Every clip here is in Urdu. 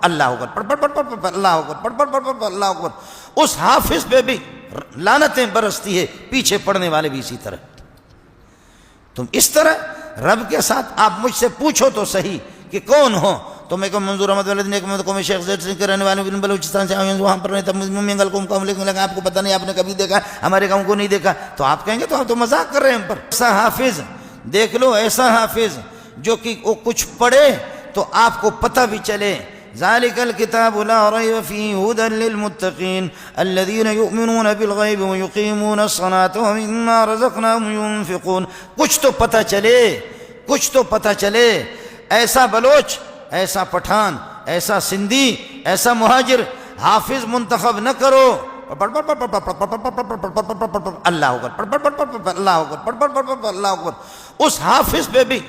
اللہ اکبر اللہ اکبر اللہ اکبر، اس حافظ پہ بھی لعنتیں برستی ہے، پیچھے پڑھنے والے بھی اسی طرح۔ تم اس طرح رب کے ساتھ آپ مجھ سے پوچھو تو صحیح کہ کون ہو تو میں کہوں منظور احمد والد نیک محمد قوم شیخ زید سنگھ کے رہنے والے بلوچستان سے آئے ہیں، وہاں پر رہتے منگل قوم کا لکھنے لگا، آپ کو پتہ نہیں، آپ نے کبھی دیکھا، ہمارے قوم کو نہیں دیکھا، تو آپ کہیں گے تو آپ تو مذاق کر رہے ہیں ہم پر۔ ایسا حافظ دیکھ لو، ایسا حافظ جو کہ وہ کچھ پڑھے تو آپ کو پتہ بھی چلے۔ ذالک الکتاب لا ریب فیہ ھدی للمتقین الذین یؤمنون بالغیب ویقیمون الصلاۃ ومما رزقناہم ینفقون۔ کچھ تو پتہ چلے، کچھ تو پتہ چلے۔ ایسا بلوچ، ایسا پٹھان، ایسا سندھی، ایسا مہاجر حافظ منتخب نہ کرو۔ اللہ اکبر اللہ اکبر اللہ اکبر، اس حافظ پہ بھی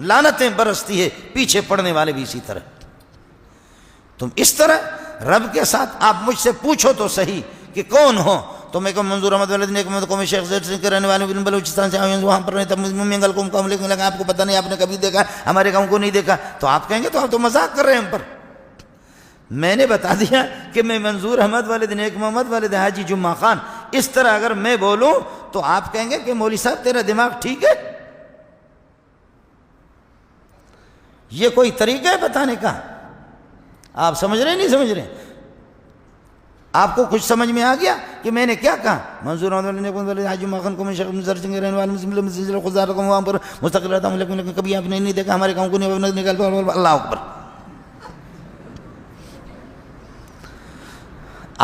لعنتیں برستی ہے، پیچھے پڑھنے والے بھی اسی طرح۔ تم اس طرح رب کے ساتھ آپ مجھ سے پوچھو تو صحیح کہ کون ہو تو میں کہوں منظور احمد والد نیک محمد قوم شیخ زید سنگھ کے رہنے والے بلوچستان سے آئے ہیں، وہاں پر رہتے منگل قوم کا لکھنے لگا، آپ کو پتہ نہیں، آپ نے کبھی دیکھا، ہمارے قوم کو نہیں دیکھا، تو آپ کہیں گے تو آپ تو مذاق کر رہے ہیں ہم پر۔ میں نے بتا دیا کہ میں منظور احمد والد نیک محمد والد حاجی جمعہ خان، اس طرح اگر میں بولوں تو آپ کہیں گے کہ مولوی صاحب تیرا دماغ ٹھیک ہے؟ یہ کوئی طریقہ ہے بتانے کا؟ آپ سمجھ رہے ہیں نہیں سمجھ رہے؟ آپ کو کچھ سمجھ میں آ گیا کہ میں نے کیا کہا؟ منظور احمد والد نیک محمد والد حاجی جمعہ خان کو میں شیخ منظر سنگھ رہنے والے خزار کو وہاں پر مستقل رہتا ہوں، لیکن کبھی آپ نے نہیں دیکھا، ہمارے قوم کو نہیں نکالتا۔ اللہ اکبر۔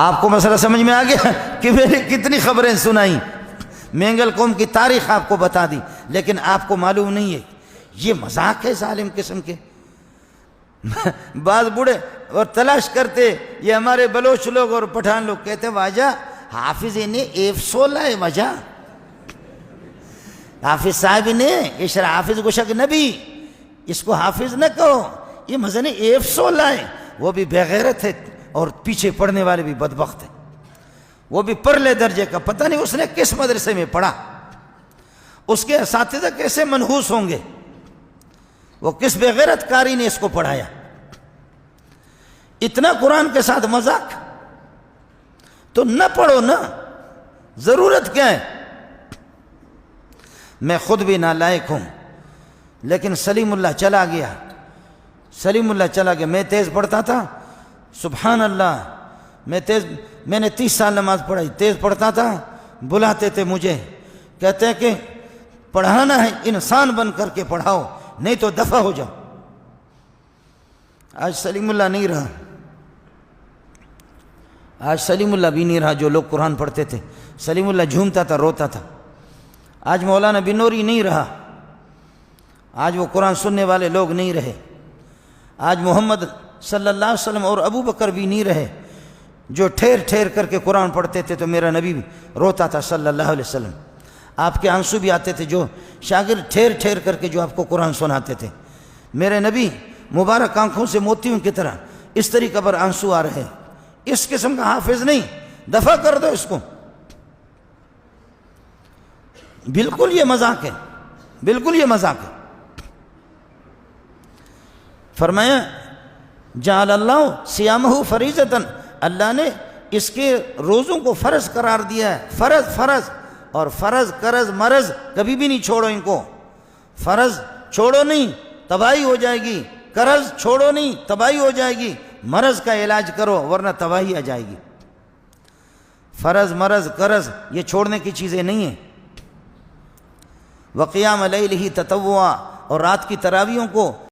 آپ کو مسئلہ سمجھ میں آ گیا کہ میں نے کتنی خبریں سنائیں، مینگل قوم کی تاریخ آپ کو بتا دی، لیکن آپ کو معلوم نہیں ہے یہ مذاق ہے ظالم قسم کے۔ بعض بوڑھے اور تلاش کرتے، یہ ہمارے بلوچ لوگ اور پٹھان لوگ کہتے واجہ حافظ نے F16 ہے، واجہ حافظ صاحب نے اشرا حافظ گشک نبی، اس کو حافظ نہ کہو، یہ مزن F16 ہے۔ وہ بھی بغیرت ہے اور پیچھے پڑھنے والے بھی بدبخت ہیں، وہ بھی پرلے درجے کا، پتہ نہیں اس نے کس مدرسے میں پڑھا، اس کے اساتذہ کیسے منحوس ہوں گے، وہ کس بغیرت کاری نے اس کو پڑھایا۔ اتنا قرآن کے ساتھ مذاق، تو نہ پڑھو نا، ضرورت کیا ہے؟ میں خود بھی نالائق ہوں، لیکن سلیم اللہ چلا گیا، سلیم اللہ چلا گیا۔ میں تیز پڑھتا تھا، سبحان اللہ، میں نے 30 سال نماز پڑھائی، تیز پڑھتا تھا، بلاتے تھے مجھے، کہتے ہیں کہ پڑھانا ہے انسان بن کر کے پڑھاؤ، نہیں تو دفع ہو جاؤ۔ آج سلیم اللہ نہیں رہا، آج سلیم اللہ بھی نہیں رہا جو لوگ قرآن پڑھتے تھے۔ سلیم اللہ جھومتا تھا، روتا تھا۔ آج مولانا بنوری نہیں رہا، آج وہ قرآن سننے والے لوگ نہیں رہے۔ آج محمد صلی اللہ علیہ وسلم اور ابو بکر بھی نہیں رہے جو ٹھیر ٹھیر کر کے قرآن پڑھتے تھے، تو میرا نبی بھی روتا تھا صلی اللہ علیہ وسلم۔ آپ کے آنسو بھی آتے تھے جو شاگرد ٹھیر ٹھیر کر کے جو آپ کو قرآن سناتے تھے۔ میرے نبی مبارک آنکھوں سے موتیوں کی طرح اس طریقے پر آنسو آ رہے، اس قسم کا حافظ نہیں، دفع کر دو اس کو۔ بالکل یہ مذاق ہے، بالکل یہ مذاق ہے۔ فرمایا جعل اللہ صیامہ فریضۃ، اللہ نے اس کے روزوں کو فرض قرار دیا ہے، فرض فرض، اور فرض قرض مرض کبھی بھی نہیں چھوڑو ان کو۔ فرض چھوڑو نہیں تباہی ہو جائے گی، قرض چھوڑو نہیں تباہی ہو جائے گی، مرض کا علاج کرو ورنہ تباہی آ جائے گی۔ فرض مرض قرض یہ چھوڑنے کی چیزیں نہیں ہیں۔ وقیام لیلہ تطوعا، اور رات کی تراویحوں کو